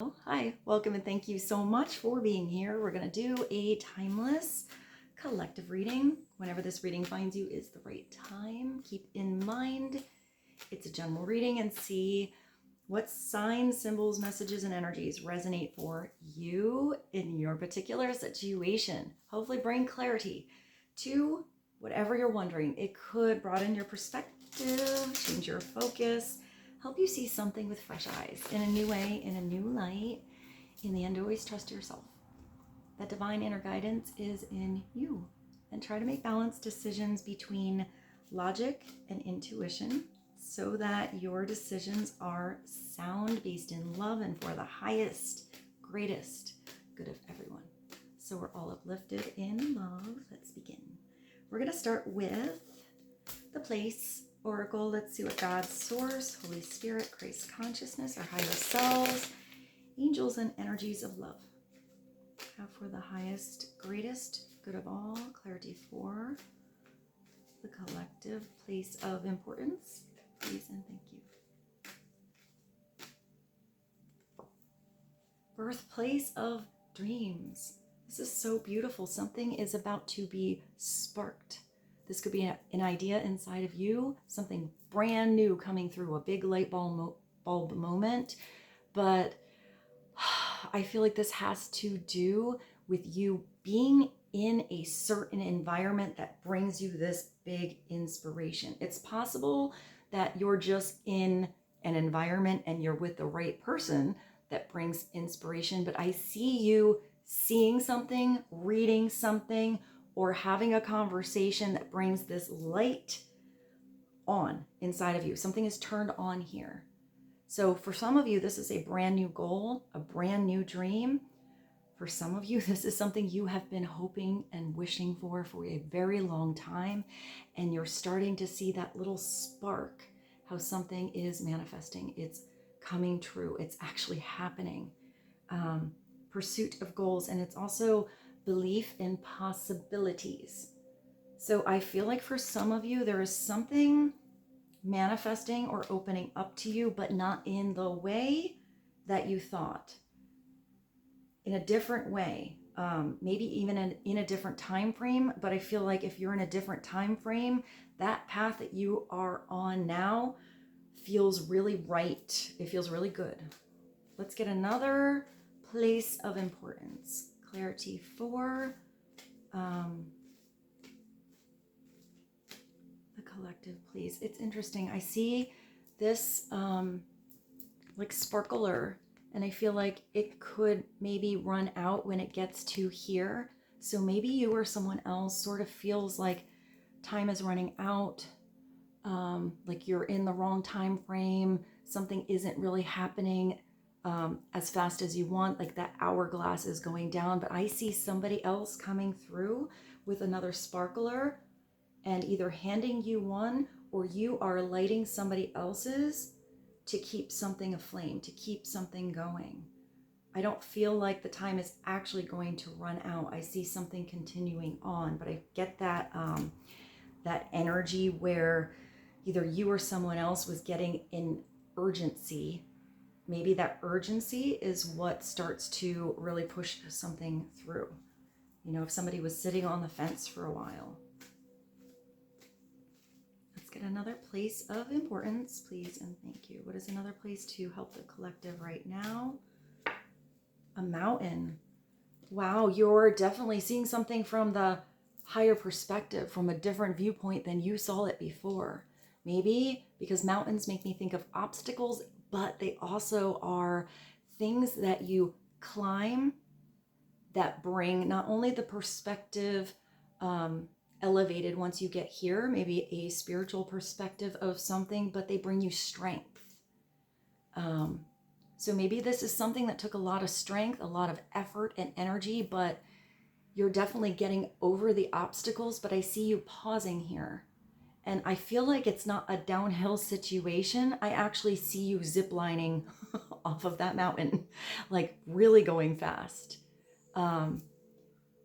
Hi, welcome and thank you so much for being here. We're going to do a timeless collective reading. Whenever this reading finds you is the right time. Keep in mind it's a general reading and see what signs, symbols, messages, and energies resonate for you in your particular situation. Hopefully bring clarity to whatever you're wondering. It could broaden your perspective, change your focus, help you see something with fresh eyes in a new way, in a new light. In the end, always trust yourself. That divine inner guidance is in you. And try to make balanced decisions between logic and intuition so that your decisions are sound, based in love, and for the highest, greatest good of everyone. So we're all uplifted in love. Let's begin. We're going to start with the place oracle. Let's see what God's source, Holy Spirit, Christ consciousness, our higher selves, angels, and energies of love have for the highest, greatest good of all. Clarity for the collective place of importance. Please and thank you. Birthplace of dreams. This is so beautiful. Something is about to be sparked. This could be an idea inside of you, something brand new coming through, a big light bulb moment. But I feel like this has to do with you being in a certain environment that brings you this big inspiration. It's possible that you're just in an environment and you're with the right person that brings inspiration, but I see you seeing something, reading something, or having a conversation that brings this light on inside of you. Something is turned on here. So for some of you, this is a brand new goal, a brand new dream. For some of you, this is something you have been hoping and wishing for a very long time. And you're starting to see that little spark, how something is manifesting. It's coming true. It's actually happening. Pursuit of goals. And it's also belief in possibilities. So I feel like for some of you, there is something manifesting or opening up to you, but not in the way that you thought. In a different way, maybe even in a different time frame. But I feel like if you're in a different time frame, that path that you are on now feels really right. It feels really good. Let's get another place of importance. Clarity for the collective, please. It's interesting. I see this like sparkler, and I feel like it could maybe run out when it gets to here. So maybe you or someone else sort of feels like time is running out, like you're in the wrong time frame. Something isn't really happening as fast as you want, like that hourglass is going down. But I see somebody else coming through with another sparkler and either handing you one, or you are lighting somebody else's to keep something aflame, to keep something going. I don't feel like the time is actually going to run out. I see something continuing on, but I get that that energy where either you or someone else was getting an urgency. Maybe that urgency is what starts to really push something through. You know, if somebody was sitting on the fence for a while. Let's get another place of importance, please and thank you. What is another place to help the collective right now? A mountain. Wow, you're definitely seeing something from the higher perspective, from a different viewpoint than you saw it before. Maybe because mountains make me think of obstacles, but they also are things that you climb that bring not only the perspective elevated once you get here, maybe a spiritual perspective of something, but they bring you strength. So maybe this is something that took a lot of strength, a lot of effort and energy, but you're definitely getting over the obstacles. But I see you pausing here. And I feel like it's not a downhill situation. I actually see you ziplining off of that mountain, like really going fast.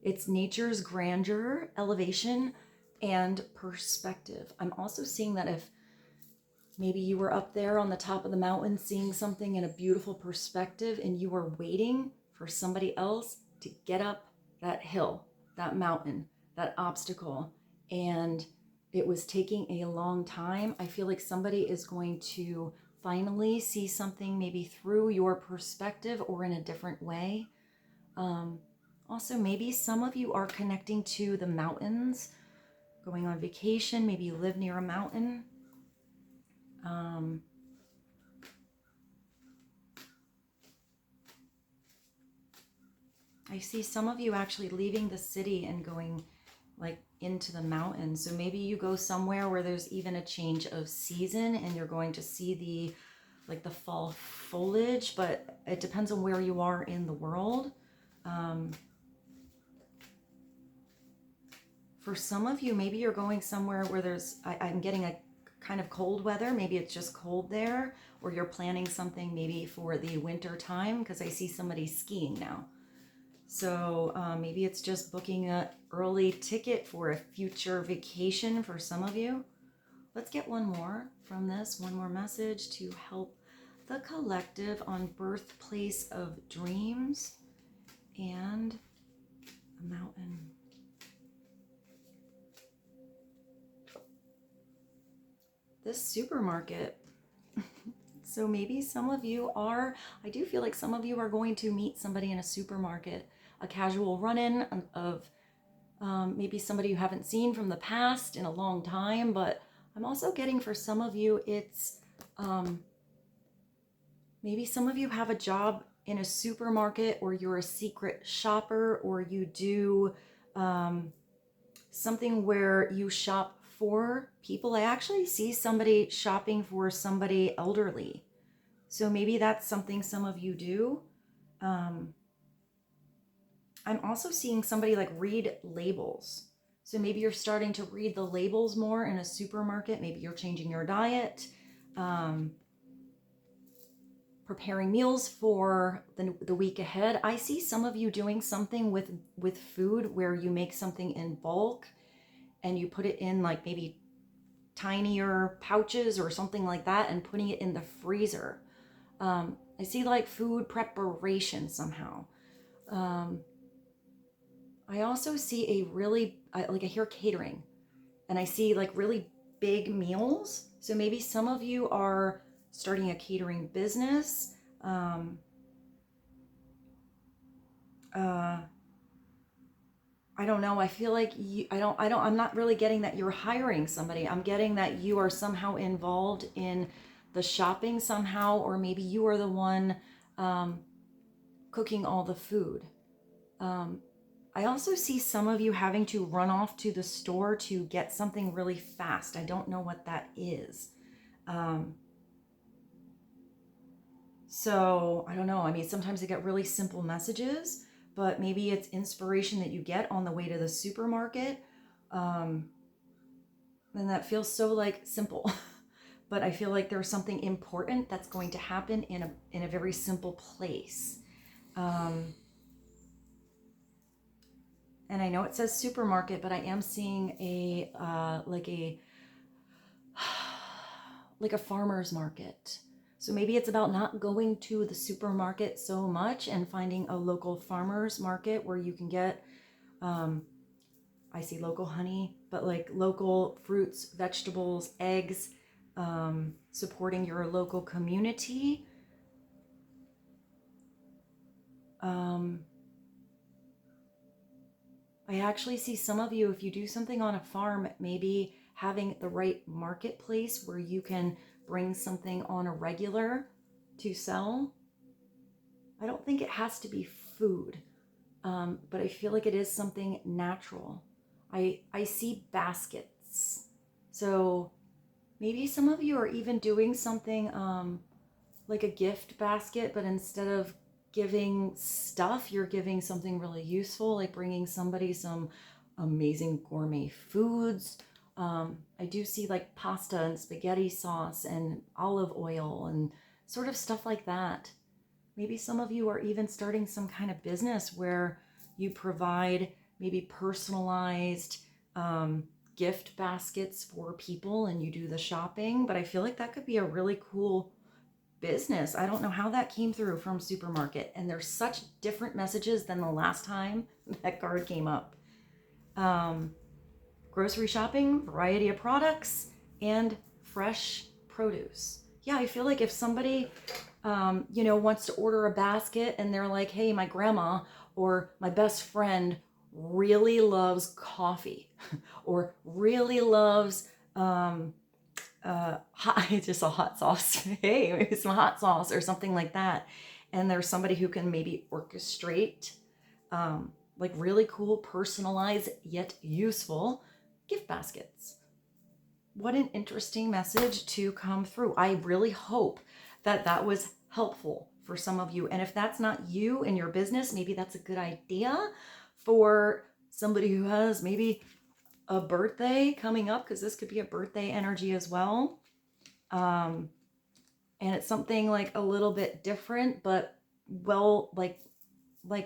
It's nature's grandeur, elevation, and perspective. I'm also seeing that if Maybe you were up there on the top of the mountain seeing something in a beautiful perspective, and you were waiting for somebody else to get up that hill, that mountain, that obstacle, and it was taking a long time. I feel like somebody is going to finally see something maybe through your perspective or in a different way. Also, maybe some of you are connecting to the mountains, going on vacation. Maybe you live near a mountain. I see some of you actually leaving the city and going like into the mountains. So maybe you go somewhere where there's even a change of season and you're going to see the fall foliage, but it depends on where you are in the world. For some of you, maybe you're going somewhere where I'm getting a kind of cold weather. Maybe it's just cold there, or you're planning something maybe for the winter time, because I see somebody skiing now. So maybe it's just booking an early ticket for a future vacation for some of you. Let's get one more from this, one more message to help the collective on birthplace of dreams and a mountain. This supermarket. So maybe some of you are, I do feel like some of you are going to meet somebody in a supermarket, a casual run-in of maybe somebody you haven't seen from the past in a long time, but I'm also getting for some of you, it's maybe some of you have a job in a supermarket, or you're a secret shopper, or you do something where you shop for people. I actually see somebody shopping for somebody elderly. So maybe that's something some of you do. I'm also seeing somebody like read labels. So maybe you're starting to read the labels more in a supermarket. Maybe you're changing your diet, preparing meals for the week ahead. I see some of you doing something with food where you make something in bulk and you put it in like maybe tinier pouches or something like that and putting it in the freezer. I see like food preparation somehow. I also see I hear catering, and I see like really big meals. So maybe some of you are starting a catering business. I don't know. I feel like I'm not really getting that you're hiring somebody. I'm getting that you are somehow involved in the shopping somehow, or maybe you are the one cooking all the food. I also see some of you having to run off to the store to get something really fast. I don't know what that is. So I don't know. I mean, sometimes I get really simple messages, but maybe it's inspiration that you get on the way to the supermarket. And that feels so like simple, but I feel like there's something important that's going to happen in a very simple place. And I know it says supermarket, but I am seeing a farmer's market. So maybe it's about not going to the supermarket so much and finding a local farmer's market where you can get, I see local honey, but like local fruits, vegetables, eggs, supporting your local community. I actually see some of you, if you do something on a farm, maybe having the right marketplace where you can bring something on a regular to sell. I don't think it has to be food, but I feel like it is something natural. I see baskets. So maybe some of you are even doing something like a gift basket, but instead of giving stuff, you're giving something really useful, like bringing somebody some amazing gourmet foods. I do see like pasta and spaghetti sauce and olive oil and sort of stuff like that. Maybe some of you are even starting some kind of business where you provide maybe personalized gift baskets for people and you do the shopping, but I feel like that could be a really cool business. I don't know how that came through from supermarket, and there's such different messages than the last time that card came up. Grocery shopping, variety of products, and fresh produce. Yeah, I feel like if somebody, wants to order a basket and they're like, hey, my grandma or my best friend really loves coffee or really loves just a hot sauce. Hey, maybe some hot sauce or something like that. And there's somebody who can maybe orchestrate like really cool, personalized, yet useful gift baskets. What an interesting message to come through. I really hope that that was helpful for some of you. And if that's not you in your business, maybe that's a good idea for somebody who has maybe a birthday coming up, because this could be a birthday energy as well. And it's something like a little bit different, but well, like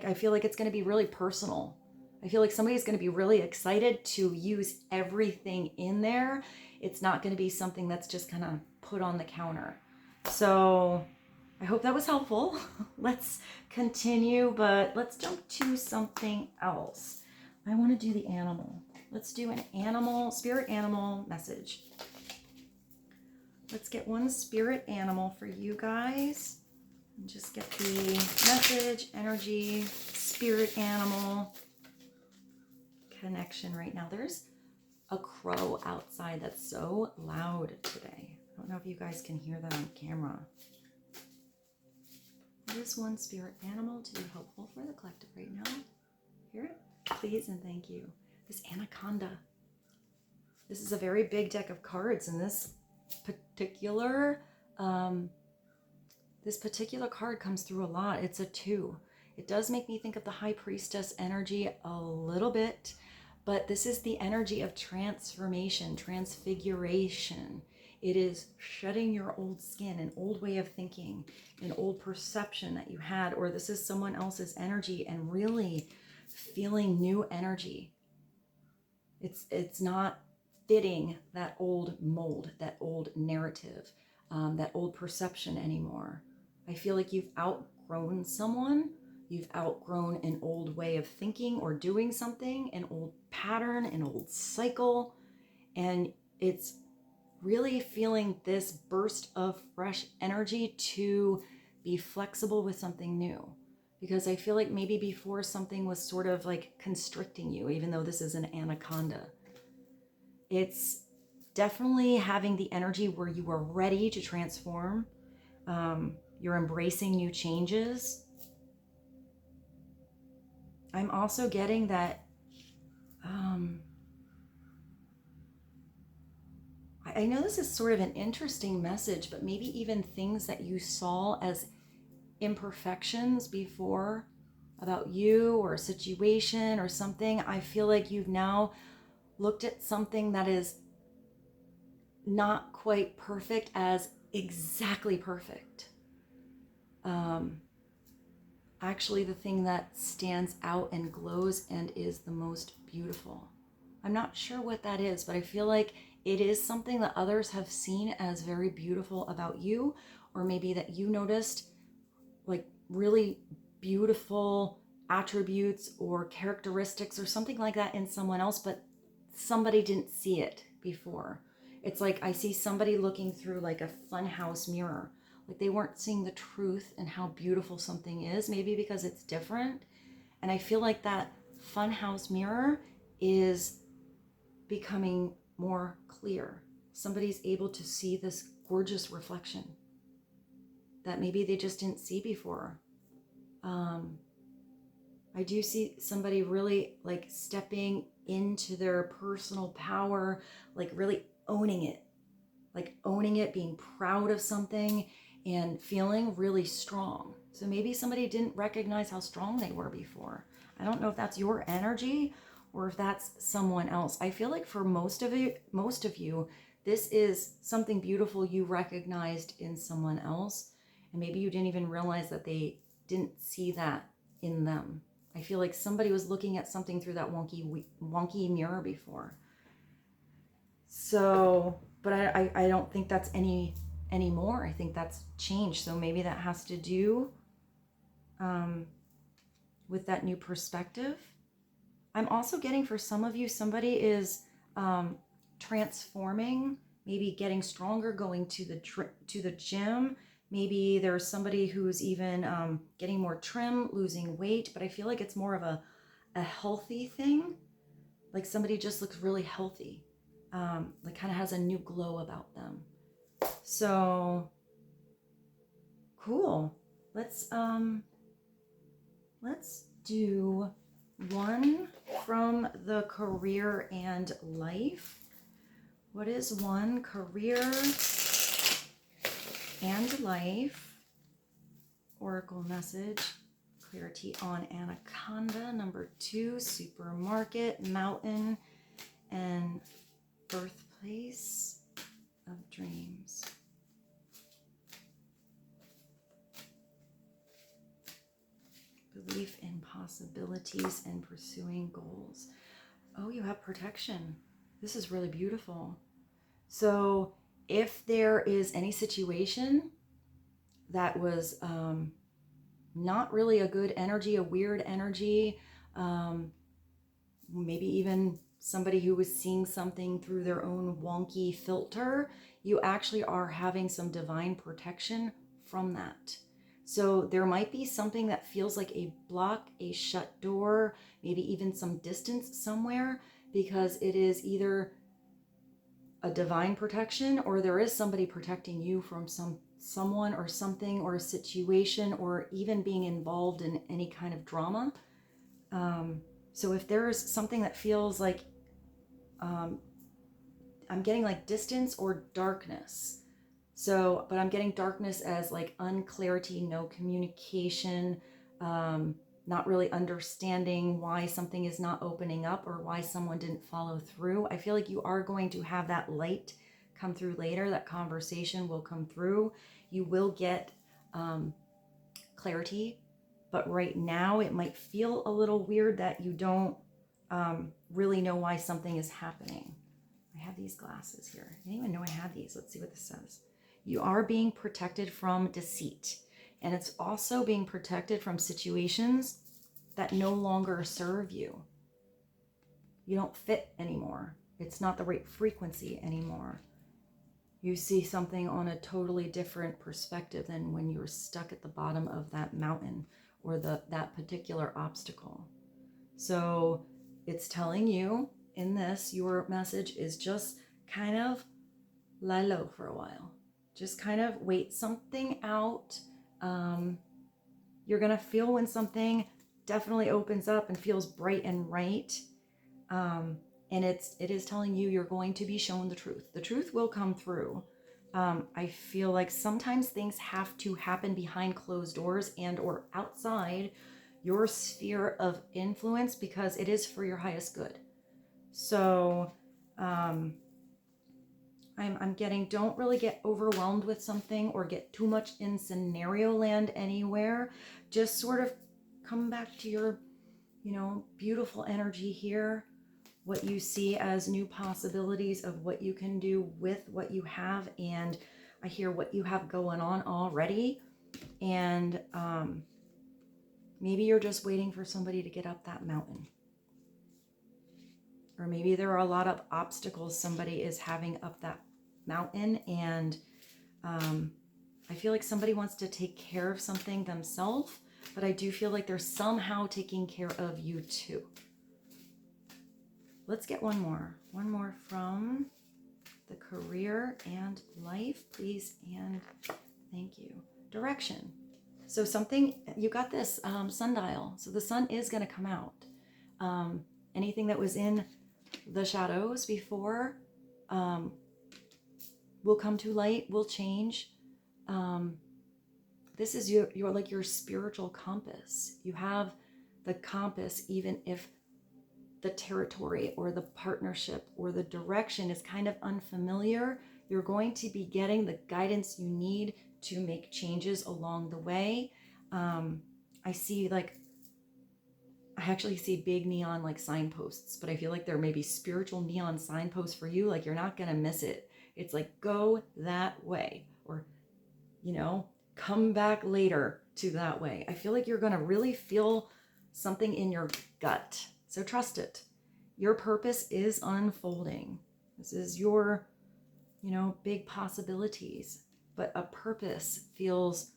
I feel like it's going to be really personal. I feel like somebody's going to be really excited to use everything in there. It's not going to be something that's just kind of put on the counter. So I hope that was helpful. Let's continue, but let's jump to something else. I want to do the animal. Let's do an animal, spirit animal message. Let's get one spirit animal for you guys. And just get the message, energy, spirit animal connection right now. There's a crow outside that's so loud today. I don't know if you guys can hear that on camera. What is one spirit animal to be helpful for the collective right now? Hear it? Please and thank you. This anaconda. This is a very big deck of cards, and this particular card comes through a lot. It's a 2. It does make me think of the High Priestess energy a little bit, but this is the energy of transformation, transfiguration. It is shedding your old skin, an old way of thinking, an old perception that you had, or this is someone else's energy, and really feeling new energy. It's not fitting that old mold, that old narrative, that old perception anymore. I feel like you've outgrown someone. You've outgrown an old way of thinking or doing something, an old pattern, an old cycle. And it's really feeling this burst of fresh energy to be flexible with something new. Because I feel like maybe before something was sort of like constricting you, even though this is an anaconda. It's definitely having the energy where you are ready to transform. You're embracing new changes. I'm also getting that I know this is sort of an interesting message, but maybe even things that you saw as imperfections before about you or a situation or something. I feel like you've now looked at something that is not quite perfect as exactly perfect. Actually, the thing that stands out and glows and is the most beautiful. I'm not sure what that is, but I feel like it is something that others have seen as very beautiful about you, or maybe that you noticed like really beautiful attributes or characteristics or something like that in someone else, but somebody didn't see it before. It's like I see somebody looking through like a Funhouse mirror. Like they weren't seeing the truth and how beautiful something is, maybe because it's different. And I feel like that Funhouse mirror is becoming more clear. Somebody's able to see this gorgeous reflection that maybe they just didn't see before. I do see somebody really like stepping into their personal power, like really owning it, being proud of something and feeling really strong. So maybe somebody didn't recognize how strong they were before. I don't know if that's your energy or if that's someone else. I feel like for most of you, this is something beautiful you recognized in someone else. And maybe you didn't even realize that they didn't see that in them. I feel like somebody was looking at something through that wonky mirror before. So, but I don't think that's anymore. I think that's changed. So maybe that has to do with that new perspective. I'm also getting, for some of you, somebody is transforming, maybe getting stronger, going to the gym. Maybe there's somebody who's even getting more trim, losing weight, but I feel like it's more of a healthy thing. Like somebody just looks really healthy, like kind of has a new glow about them. So cool. Let's do one from the career and life. What is one career and life? Oracle message. Clarity on Anaconda. Number 2, supermarket, mountain, and birthplace of dreams. Belief in possibilities and pursuing goals. Oh, you have protection. This is really beautiful. So if there is any situation that was not really a good energy, a weird energy, maybe even somebody who was seeing something through their own wonky filter, you actually are having some divine protection from that. So there might be something that feels like a block, a shut door, maybe even some distance somewhere, because it is either a divine protection or there is somebody protecting you from someone or something or a situation, or even being involved in any kind of drama. So if there's something that feels like I'm getting like distance or darkness. So, but I'm getting darkness as like unclarity, no communication, not really understanding why something is not opening up or why someone didn't follow through. I feel like you are going to have that light come through later. That conversation will come through. You will get clarity, but right now it might feel a little weird that you don't really know why something is happening. I have these glasses here. I didn't even know I had these. Let's see what this says. You are being protected from deceit. And it's also being protected from situations that no longer serve you. You don't fit anymore. It's not the right frequency anymore. You see something on a totally different perspective than when you were stuck at the bottom of that mountain or that particular obstacle. So it's telling you in this, your message is just kind of lie low for a while. Just kind of wait something out. You're going to feel when something definitely opens up and feels bright and right. And it is telling you you're going to be shown the truth. The truth will come through. I feel like sometimes things have to happen behind closed doors and or outside your sphere of influence because it is for your highest good. So I'm getting, don't really get overwhelmed with something or get too much in scenario land anywhere. Just sort of come back to your, beautiful energy here. What you see as new possibilities of what you can do with what you have. And I hear what you have going on already. And maybe you're just waiting for somebody to get up that mountain. Or maybe there are a lot of obstacles somebody is having up that mountain. And I feel like somebody wants to take care of something themselves. But I do feel like they're somehow taking care of you too. Let's get one more. One more from the career and life, please. And thank you. Direction. So something, you got this sundial. So the sun is going to come out. Anything that was in the shadows before will come to light, will change. This is your like your spiritual compass. You have the compass, even if the territory or the partnership or the direction is kind of unfamiliar, you're going to be getting the guidance you need to make changes along the way. I see like I actually see big neon like signposts, but I feel like there may be spiritual neon signposts for you. Like you're not going to miss it. It's like, go that way, or, you know, come back later to that way. I feel like you're going to really feel something in your gut. So trust it. Your purpose is unfolding. This is your, you know, big possibilities, but a purpose feels,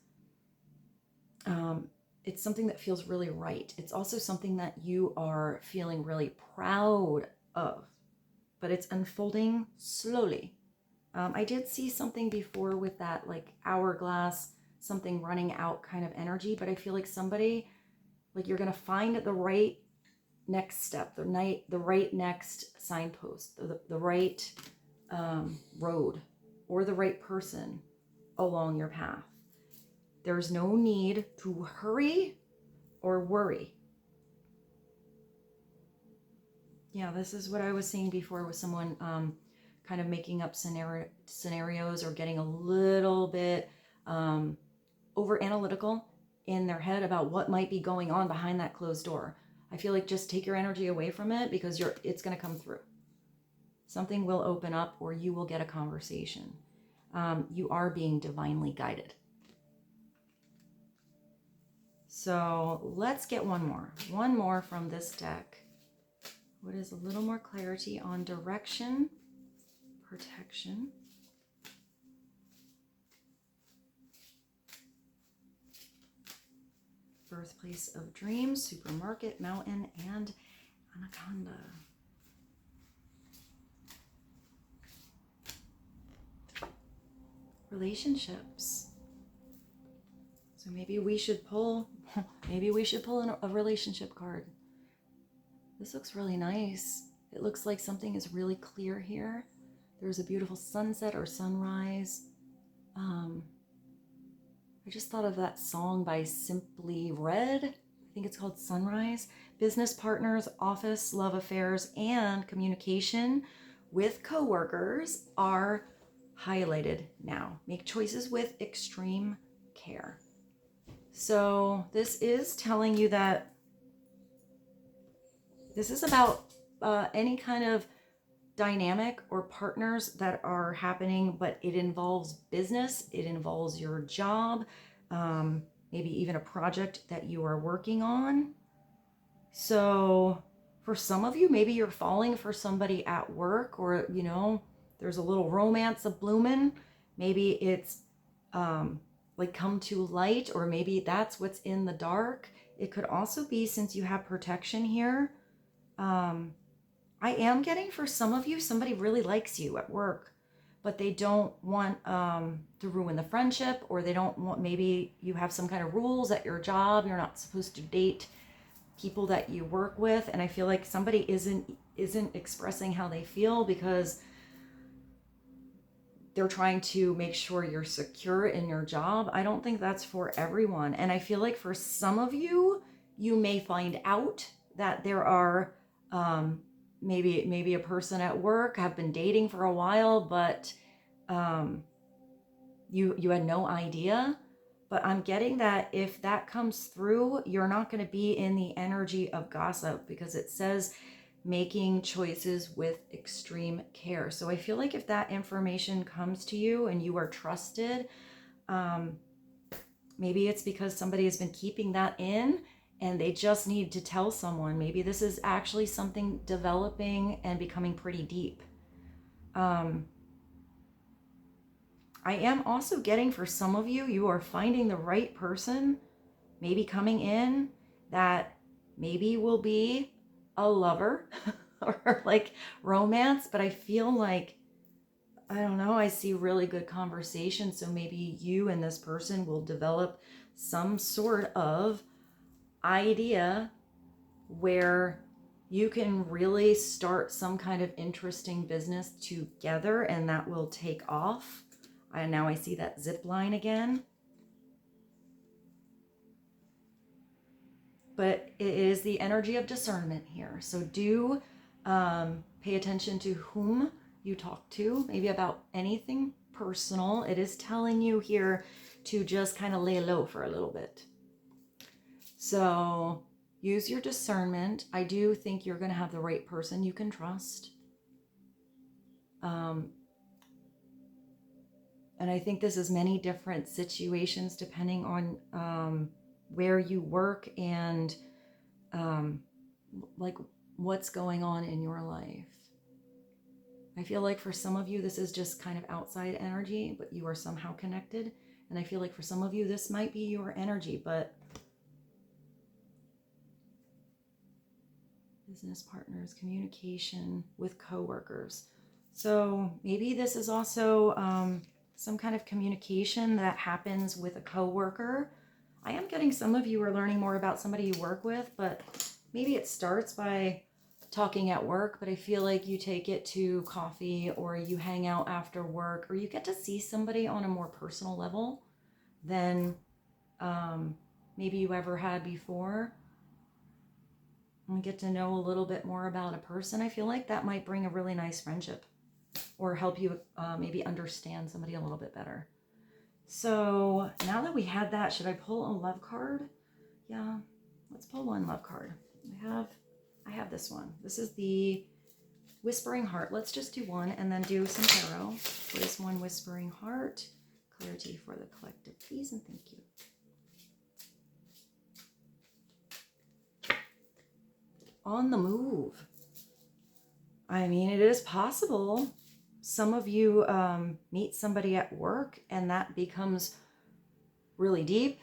it's something that feels really right. It's also something that you are feeling really proud of, but it's unfolding slowly. I did see something before with that like hourglass, something running out kind of energy, but I feel like somebody, like you're going to find the right next step, the right next signpost, the right road, or the right person along your path. There's no need to hurry or worry. Yeah, this is what I was saying before with someone kind of making up scenarios or getting a little bit over analytical in their head about what might be going on behind that closed door. I feel like just take your energy away from it, because it's going to come through. Something will open up, or you will get a conversation. You are being divinely guided. So let's get one more from this deck. What is a little more clarity on direction, protection, birthplace of dreams, supermarket, mountain, and anaconda. Relationships. So maybe we should pull a relationship card. This looks really nice. It looks like something is really clear here. There's a beautiful sunset or sunrise. I just thought of that song by Simply Red. I think it's called Sunrise. Business partners, office, love affairs, and communication with coworkers are highlighted now. Make choices with extreme care. So this is telling you that this is about any kind of dynamic or partners that are happening, but it involves business, it involves your job, maybe even a project that you are working on. So for some of you, maybe you're falling for somebody at work, or, you know, there's a little romance of blooming. Maybe it's like come to light, or maybe that's what's in the dark. It could also be, since you have protection here, I am getting, for some of you, somebody really likes you at work, but they don't want to ruin the friendship, or they don't want, maybe you have some kind of rules at your job. You're not supposed to date people that you work with. And I feel like somebody isn't expressing how they feel because they're trying to make sure you're secure in your job. I don't think that's for everyone. And I feel like for some of you, you may find out that there are maybe a person at work have been dating for a while, but you had no idea. But I'm getting that if that comes through, you're not going to be in the energy of gossip, because it says making choices with extreme care. So I feel like if that information comes to you and you are trusted, maybe it's because somebody has been keeping that in and they just need to tell someone. Maybe this is actually something developing and becoming pretty deep. I am also getting, for some of you, you are finding the right person, maybe coming in, that maybe will be a lover or like romance, but I feel like, I don't know, I see really good conversation. So maybe you and this person will develop some sort of idea where you can really start some kind of interesting business together, and that will take off. And now I see that zip line again. But it is the energy of discernment here. So do pay attention to whom you talk to, maybe about anything personal. It is telling you here to just kind of lay low for a little bit. So use your discernment. I do think you're going to have the right person you can trust. And I think this is many different situations depending on where you work and like what's going on in your life. I feel like for some of you, this is just kind of outside energy, but you are somehow connected. And I feel like for some of you, this might be your energy, but business partners, communication with coworkers. So maybe this is also some kind of communication that happens with a coworker. I am getting some of you are learning more about somebody you work with, but maybe it starts by talking at work, but I feel like you take it to coffee or you hang out after work or you get to see somebody on a more personal level than maybe you ever had before. And get to know a little bit more about a person. I feel like that might bring a really nice friendship or help you maybe understand somebody a little bit better. So now that we had that, should I pull a love card? Yeah, let's pull one love card. I have this one. This is the Whispering Heart. Let's just do one and then do some tarot. What is one Whispering Heart? Clarity for the collective, please, and thank you. On the move. I mean, it is possible. Some of you meet somebody at work and that becomes really deep,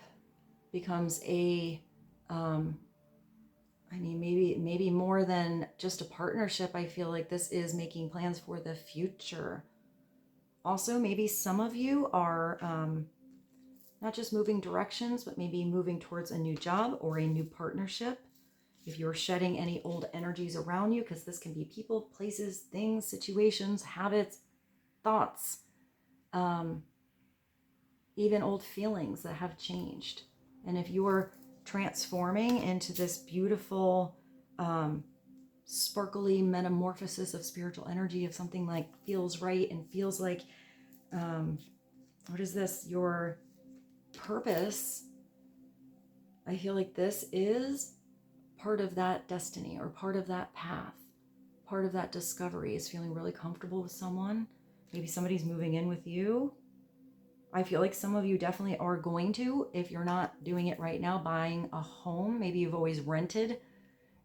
becomes a, I mean, maybe more than just a partnership. I feel like this is making plans for the future. Also, maybe some of you are not just moving directions, but maybe moving towards a new job or a new partnership. If you're shedding any old energies around you, because this can be people, places, things, situations, habits, thoughts, even old feelings that have changed. And if you're transforming into this beautiful, sparkly metamorphosis of spiritual energy of something like feels right and feels like, what is this? Your purpose. I feel like this is part of that destiny or part of that path, part of that discovery is feeling really comfortable with someone. Maybe somebody's moving in with you. I feel like some of you definitely are going to, if you're not doing it right now, buying a home. Maybe you've always rented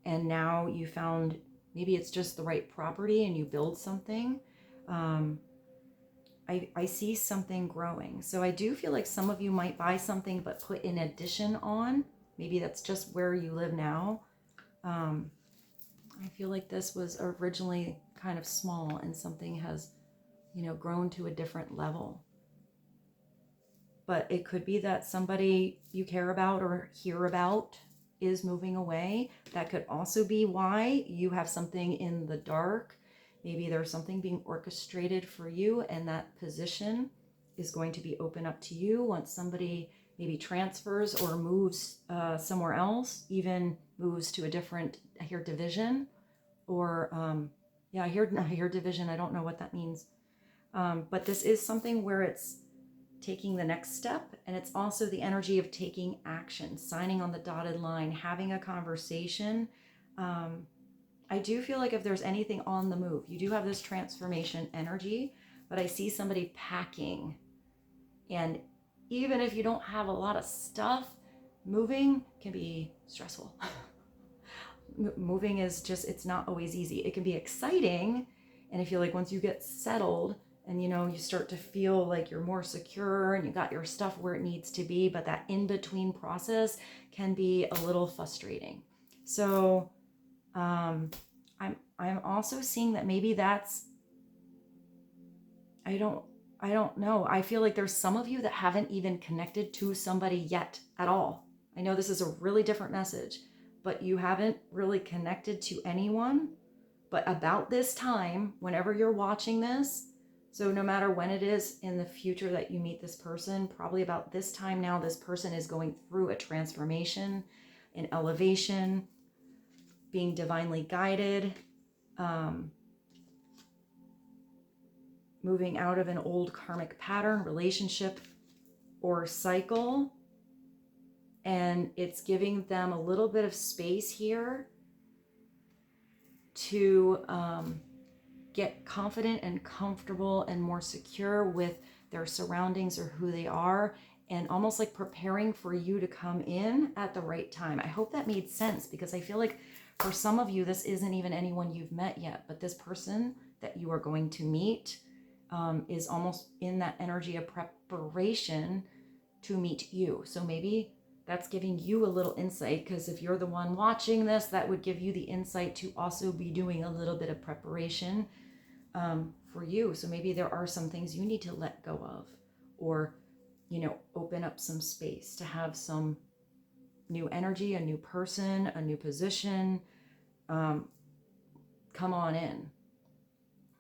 and now you found maybe it's just the right property and you build something. I see something growing. So I do feel like some of you might buy something but put an addition on. Maybe that's just where you live now. I feel like this was originally kind of small and something has, grown to a different level. But it could be that somebody you care about or hear about is moving away. That could also be why you have something in the dark. Maybe there's something being orchestrated for you and that position is going to be open up to you once somebody maybe transfers or moves somewhere else, even moves to a different, I hear division or, I hear division. I don't know what that means. But this is something where it's taking the next step. And it's also the energy of taking action, signing on the dotted line, having a conversation. I do feel like if there's anything on the move, you do have this transformation energy, but I see somebody packing. And even if you don't have a lot of stuff, moving can be stressful. Moving is just, it's not always easy. It can be exciting. And I feel like once you get settled and, you start to feel like you're more secure and you got your stuff where it needs to be, but that in-between process can be a little frustrating. So I'm also seeing that maybe that's, I don't know. I feel like there's some of you that haven't even connected to somebody yet at all. I know this is a really different message, but you haven't really connected to anyone. But about this time, whenever you're watching this, so no matter when it is in the future that you meet this person, probably about this time now, this person is going through a transformation, an elevation, being divinely guided, moving out of an old karmic pattern, relationship, or cycle. And it's giving them a little bit of space here to get confident and comfortable and more secure with their surroundings or who they are, and almost like preparing for you to come in at the right time. I hope that made sense, because I feel like for some of you, this isn't even anyone you've met yet, but this person that you are going to meet is almost in that energy of preparation to meet you. So maybe that's giving you a little insight, because if you're the one watching this, that would give you the insight to also be doing a little bit of preparation for you. So maybe there are some things you need to let go of, or, you know, open up some space to have some new energy, a new person, a new position come on in.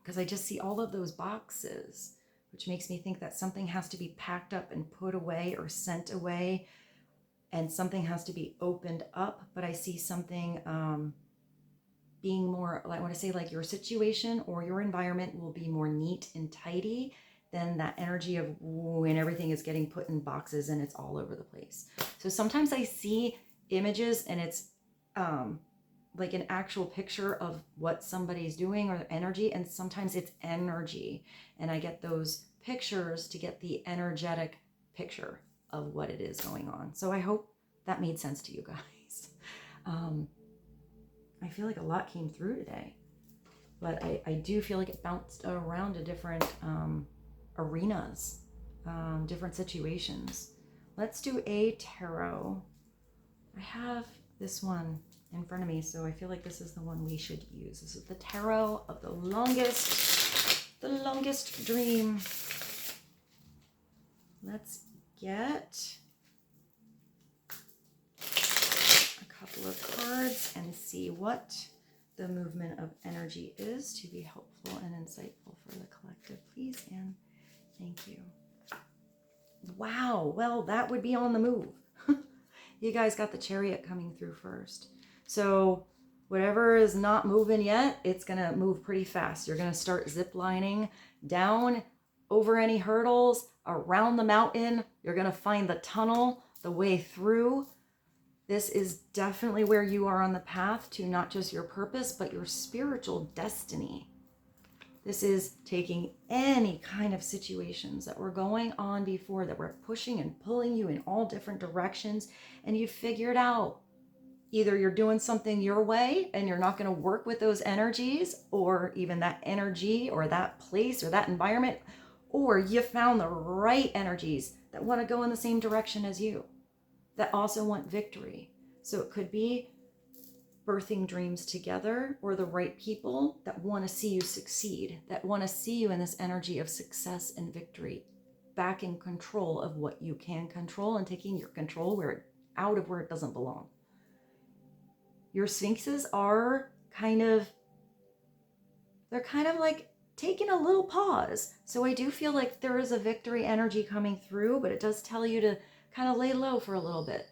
Because I just see all of those boxes, which makes me think that something has to be packed up and put away or sent away, and something has to be opened up. But I see something being more, I want to say, like your situation or your environment will be more neat and tidy than that energy of when everything is getting put in boxes and it's all over the place. So sometimes I see images and it's like an actual picture of what somebody's doing or energy, and sometimes it's energy, and I get those pictures to get the energetic picture of what it is going on. So I hope that made sense to you guys. I feel like a lot came through today, but I do feel like it bounced around to different arenas, different situations. Let's do a tarot. I have this one in front of me, so I feel like this is the one we should use. This is the tarot of the longest dream. Let's get a couple of cards and see what the movement of energy is to be helpful and insightful for the collective, please, and thank you. Wow, well, that would be on the move. You guys got the Chariot coming through first. So whatever is not moving yet, it's going to move pretty fast. You're going to start zip lining down over any hurdles, around the mountain. You're going to find the tunnel, the way through. This is definitely where you are on the path to not just your purpose, but your spiritual destiny. This is taking any kind of situations that were going on before, that were pushing and pulling you in all different directions, and you figured out either you're doing something your way and you're not going to work with those energies, or even that energy or that place or that environment, or you found the right energies that want to go in the same direction as you, that also want victory. So it could be birthing dreams together, or the right people that want to see you succeed, that want to see you in this energy of success and victory, back in control of what you can control and taking your control out of where it doesn't belong. Your sphinxes are they're kind of like taking a little pause. So I do feel like there is a victory energy coming through, but it does tell you to kind of lay low for a little bit.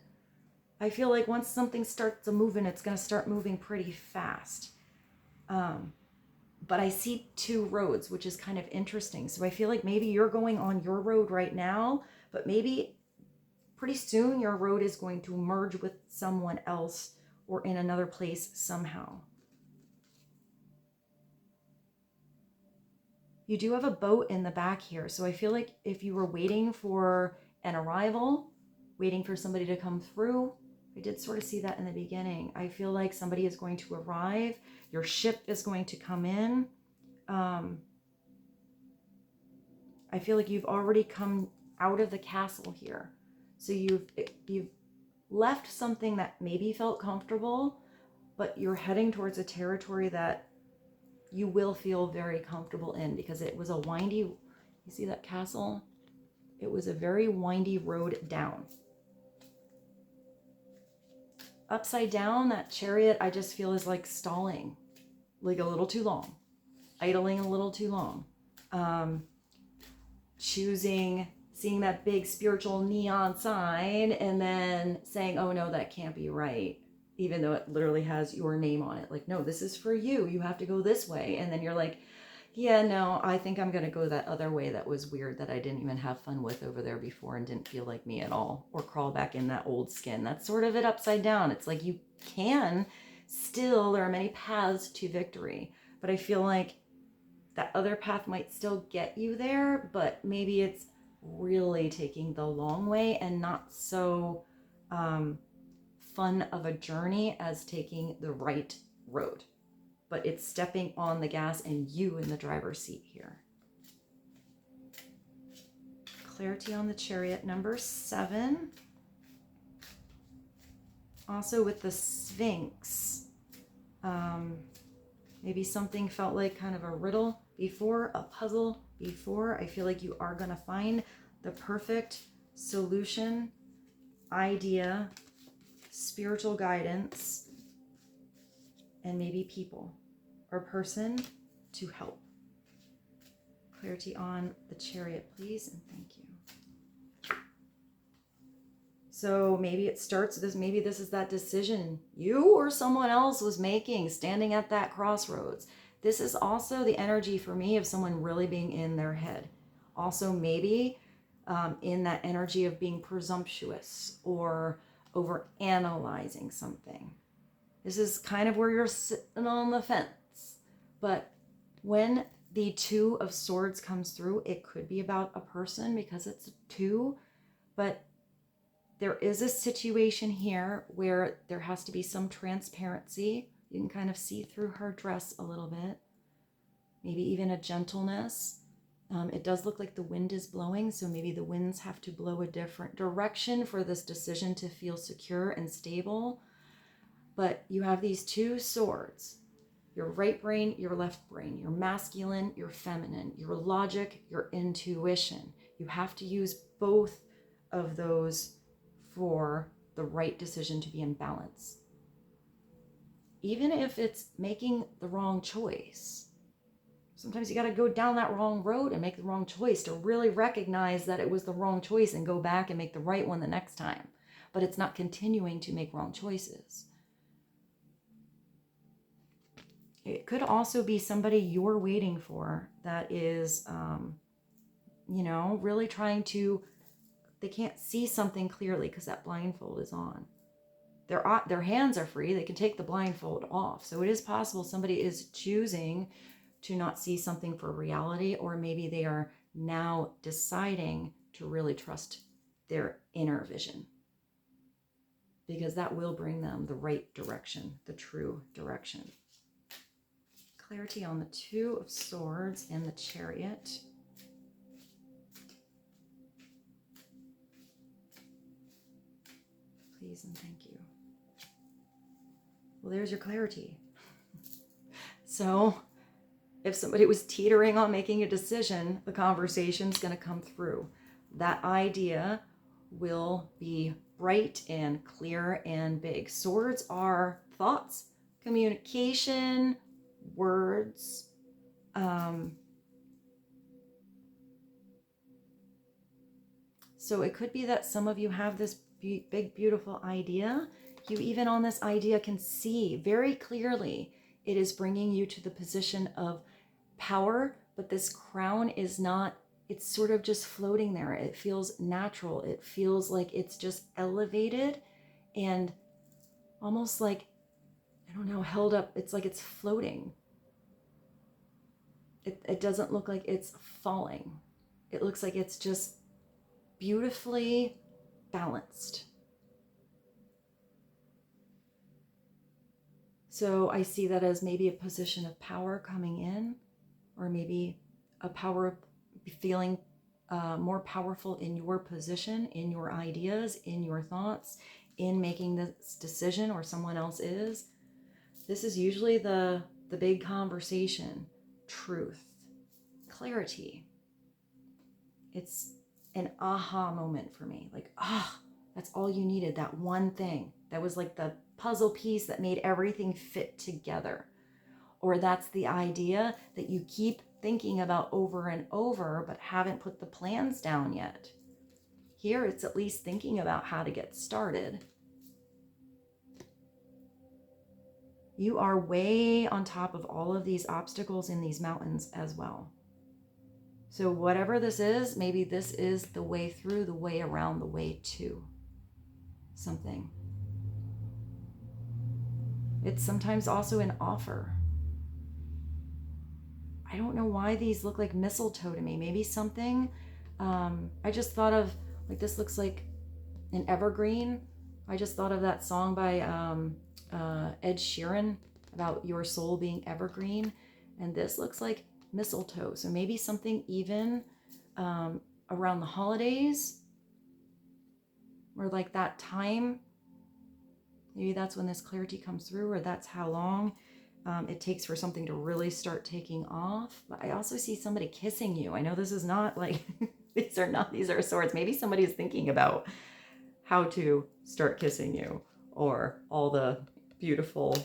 I feel like once something starts moving, it's going to start moving pretty fast. But I see two roads, which is kind of interesting. So I feel like maybe you're going on your road right now, but maybe pretty soon your road is going to merge with someone else or in another place somehow. You do have a boat in the back here. So I feel like if you were waiting for an arrival, waiting for somebody to come through, I did sort of see that in the beginning. I feel like somebody is going to arrive. Your ship is going to come in. I feel like you've already come out of the castle here. So you've left something that maybe felt comfortable, but you're heading towards a territory that you will feel very comfortable in, because it was a windy, you see that castle? It was a very windy road down. Upside down, that Chariot, I just feel is like stalling, like a little too long, idling a little too long. Seeing that big spiritual neon sign and then saying, oh no, that can't be right. Even though it literally has your name on it. Like, no, this is for you. You have to go this way. And then you're like, Yeah, no, I think I'm going to go that other way that was weird, that I didn't even have fun with over there before and didn't feel like me at all, or crawl back in that old skin. That's sort of it upside down. It's like you can still, there are many paths to victory, but I feel like that other path might still get you there, but maybe it's really taking the long way and not so fun of a journey as taking the right road. But it's stepping on the gas and you in the driver's seat here. Clarity on the Chariot, number 7. Also with the Sphinx. Maybe something felt like kind of a riddle before, a puzzle before. I feel like you are going to find the perfect solution, idea, spiritual guidance, and maybe people or person to help. Clarity on the Chariot, please, and thank you. So maybe it starts this, maybe this is that decision you or someone else was making, standing at that crossroads. This is also the energy for me of someone really being in their head. Also maybe in that energy of being presumptuous or over analyzing something. This is kind of where you're sitting on the fence. But when the 2 of Swords comes through, it could be about a person because it's a 2, but there is a situation here where there has to be some transparency. You can kind of see through her dress a little bit, maybe even a gentleness. It does look like the wind is blowing, so maybe the winds have to blow a different direction for this decision to feel secure and stable. But you have these 2 swords, your right brain, your left brain, your masculine, your feminine, your logic, your intuition. You have to use both of those for the right decision to be in balance. Even if it's making the wrong choice. Sometimes you got to go down that wrong road and make the wrong choice to really recognize that it was the wrong choice and go back and make the right one the next time. But it's not continuing to make wrong choices. It could also be somebody you're waiting for that is, really trying to, they can't see something clearly because that blindfold is on. Their hands are free. They can take the blindfold off. So it is possible somebody is choosing to not see something for reality, or maybe they are now deciding to really trust their inner vision, because that will bring them the right direction, the true direction. Clarity on the 2 of Swords and the Chariot. Please and thank you. Well, there's your clarity. So if somebody was teetering on making a decision, the conversation's going to come through. That idea will be bright and clear and big. Swords are thoughts, communication, words. So it could be that some of you have this big, beautiful idea. You even on this idea can see very clearly it is bringing you to the position of power, but this crown is not, it's sort of just floating there. It feels natural. It feels like it's just elevated and almost like, I don't know, held up. It's like it's floating. It doesn't look like it's falling. It looks like it's just beautifully balanced. So I see that as maybe a position of power coming in, or maybe a power of feeling more powerful in your position, in your ideas, in your thoughts, in making this decision, or someone else is. This is usually the big conversation, truth, clarity. It's an aha moment for me. Like, that's all you needed, that one thing. That was like the puzzle piece that made everything fit together. Or that's the idea that you keep thinking about over and over, but haven't put the plans down yet. Here, it's at least thinking about how to get started. You are way on top of all of these obstacles in these mountains as well. So whatever this is, maybe this is the way through, the way around, the way to something. It's sometimes also an offer. I don't know why these look like mistletoe to me. Maybe something, I just thought of, like, this looks like an evergreen. I just thought of that song by Ed Sheeran about your soul being evergreen. And this looks like mistletoe. So maybe something even around the holidays, or like that time. Maybe that's when this clarity comes through, or that's how long it takes for something to really start taking off. But I also see somebody kissing you. I know this is not like, these are swords. Maybe somebody is thinking about how to start kissing you, or all the beautiful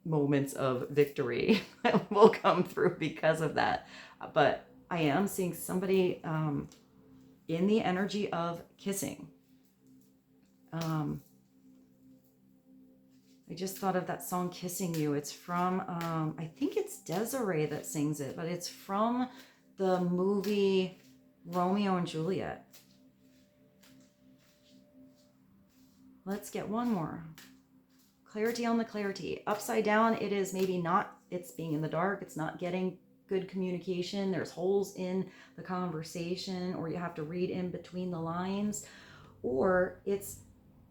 moments of victory that will come through because of that. But I am seeing somebody in the energy of kissing. I just thought of that song, Kissing You. It's from, I think it's Desiree that sings it, but it's from the movie Romeo and Juliet. Let's get one more. Clarity on the clarity. Upside down, it is maybe not, it's being in the dark. It's not getting good communication. There's holes in the conversation, or you have to read in between the lines, or it's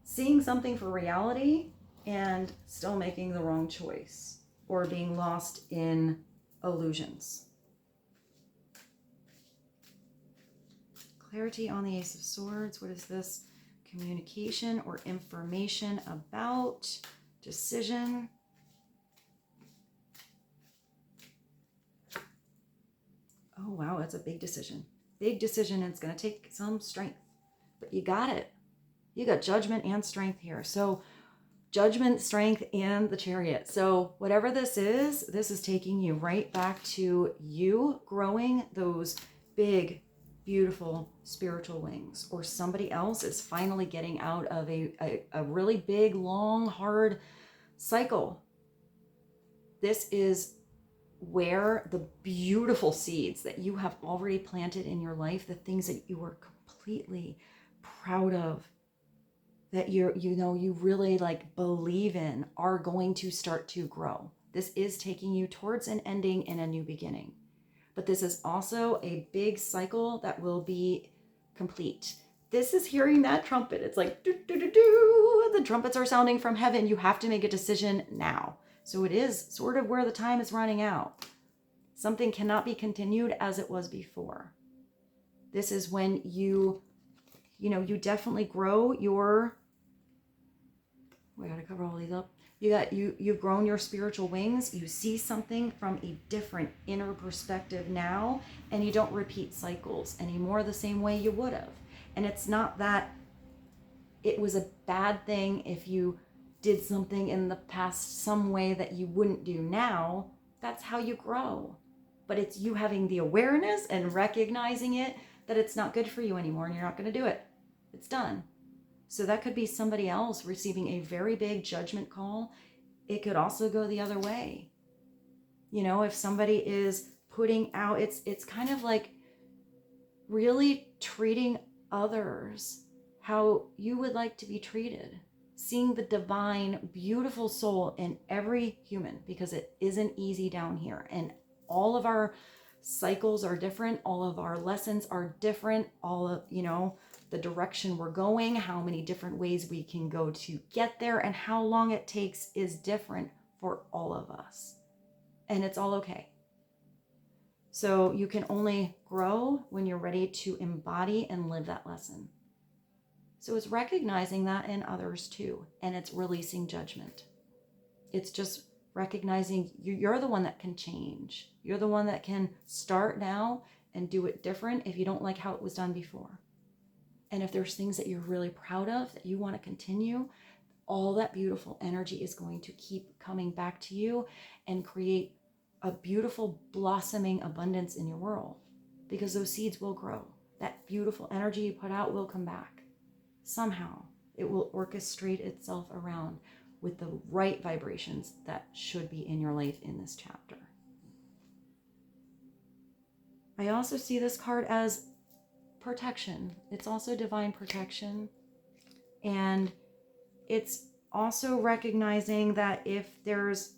seeing something for reality and still making the wrong choice, or being lost in illusions. Clarity on the Ace of Swords. What is this? Communication or information about decision. Oh, wow, that's a big decision. Big decision, and it's going to take some strength. But you got it. You got judgment and strength here. So judgment, strength, and the Chariot. So whatever this is taking you right back to you growing those big, beautiful spiritual wings. Or somebody else is finally getting out of a really big, long, hard cycle. This is where the beautiful seeds that you have already planted in your life, the things that you are completely proud of, that you really like believe in, are going to start to grow. This is taking you towards an ending and a new beginning. But this is also a big cycle that will be complete. This is hearing that trumpet. It's like, do, do, do, do. The trumpets are sounding from heaven. You have to make a decision now. So it is sort of where the time is running out. Something cannot be continued as it was before. This is when you definitely grow your, we got to cover all these up. You've grown your spiritual wings. You see something from a different inner perspective now, and you don't repeat cycles anymore the same way you would have. And it's not that it was a bad thing if you did something in the past some way that you wouldn't do now. That's how you grow. But it's you having the awareness and recognizing it, that it's not good for you anymore and you're not going to do it. It's done. So that could be somebody else receiving a very big judgment call. It could also go the other way. If somebody is putting out, it's kind of like really treating others how you would like to be treated. Seeing the divine, beautiful soul in every human, because it isn't easy down here. And all of our cycles are different. All of our lessons are different. All of, the direction we're going, how many different ways we can go to get there, and how long it takes is different for all of us. And it's all okay. So you can only grow when you're ready to embody and live that lesson. So it's recognizing that in others too. And it's releasing judgment. It's just recognizing you're the one that can change. You're the one that can start now and do it different if you don't like how it was done before. And if there's things that you're really proud of that you want to continue, all that beautiful energy is going to keep coming back to you and create a beautiful blossoming abundance in your world, because those seeds will grow. That beautiful energy you put out will come back. Somehow it will orchestrate itself around with the right vibrations that should be in your life in this chapter. I also see this card as protection. It's also divine protection. And it's also recognizing that if there's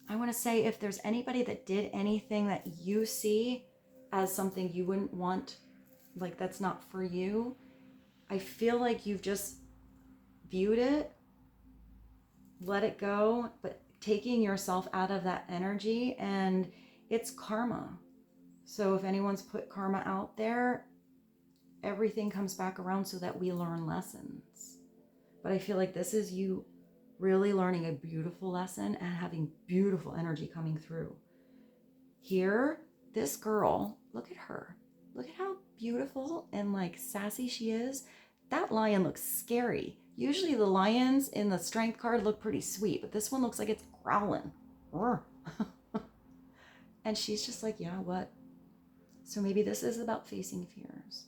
anybody that did anything that you see as something you wouldn't want, like that's not for you, I feel like you've just viewed it, let it go, but taking yourself out of that energy, and it's karma. So if anyone's put karma out there, everything comes back around so that we learn lessons. But I feel like this is you really learning a beautiful lesson and having beautiful energy coming through. Here, this girl, look at her. Look at how beautiful and like sassy she is. That lion looks scary. Usually the lions in the strength card look pretty sweet, but this one looks like it's growling. And she's just like, yeah, what? So maybe this is about facing fears.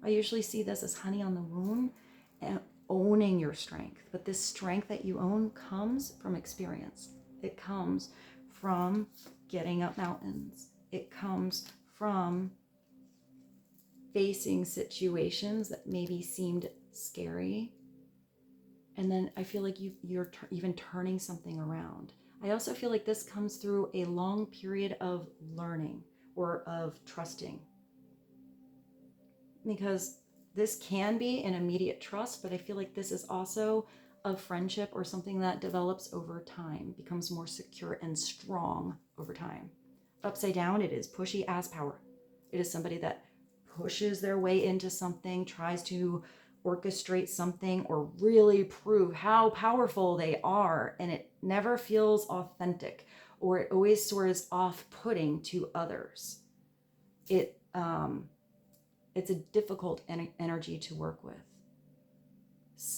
I usually see this as honey on the wound and owning your strength. But this strength that you own comes from experience. It comes from getting up mountains. It comes from facing situations that maybe seemed scary. And then I feel like you're even turning something around. I also feel like this comes through a long period of learning or of trusting. Because this can be an immediate trust, but I feel like this is also a friendship or something that develops over time, becomes more secure and strong over time. Upside down, it is pushy as power. It is somebody that pushes their way into something, tries to orchestrate something or really prove how powerful they are, and it never feels authentic, or it always sort of is off-putting to others. It's a difficult energy to work with.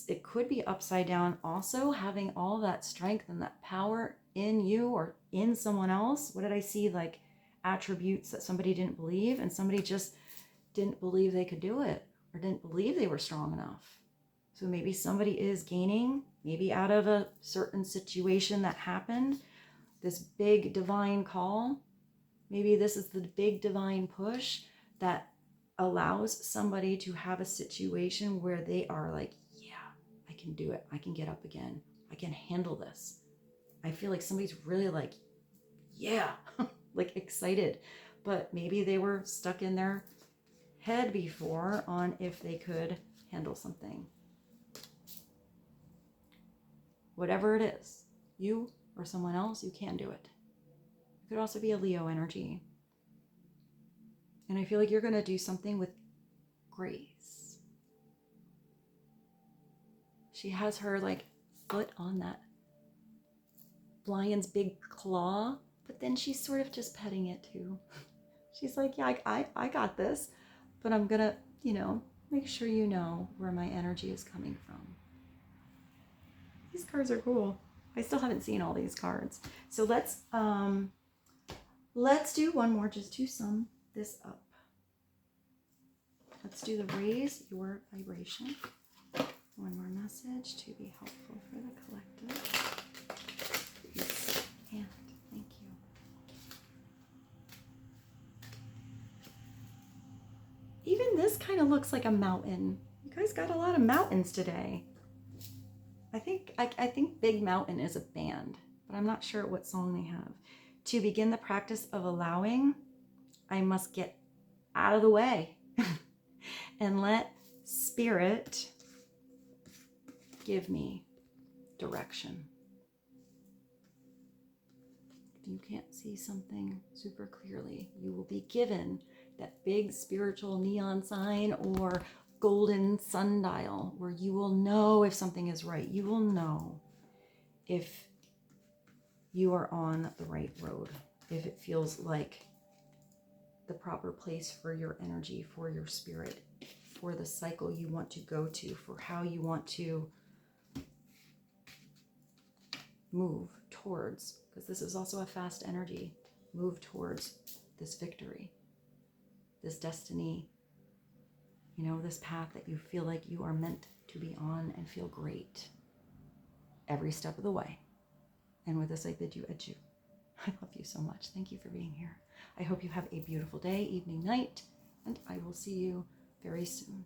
It could be upside down also, having all that strength and that power in you or in someone else. What did I see? Like attributes that somebody didn't believe, and somebody just didn't believe they could do it or didn't believe they were strong enough. So maybe somebody is gaining, maybe out of a certain situation that happened, this big divine call. Maybe this is the big divine push that allows somebody to have a situation where they are like, yeah, I can do it. I can get up again. I can handle this. I feel like somebody's really like, yeah, like excited, but maybe they were stuck in their head before on if they could handle something. Whatever it is, you or someone else, you can do it. It could also be a Leo energy. And I feel like you're going to do something with grace. She has her like foot on that lion's big claw, but then she's sort of just petting it too. She's like, yeah, I got this, but I'm going to, make sure you know where my energy is coming from. These cards are cool. I still haven't seen all these cards. So let's do one more just to sum this up. Let's do the raise your vibration. One more message to be helpful for the collective. Peace and thank you. Even this kind of looks like a mountain. You guys got a lot of mountains today. I think Big Mountain is a band, but I'm not sure what song they have. To begin the practice of allowing, I must get out of the way and let Spirit give me direction. If you can't see something super clearly, you will be given that big spiritual neon sign or golden sundial where you will know if something is right. You will know if you are on the right road, if it feels like the proper place for your energy, for your spirit, for the cycle you want to go to, for how you want to move towards, because this is also a fast energy, move towards this victory, this destiny, this path that you feel like you are meant to be on and feel great. every step of the way. And with this, I bid you adieu. I love you so much. Thank you for being here. I hope you have a beautiful day, evening, night, and I will see you very soon.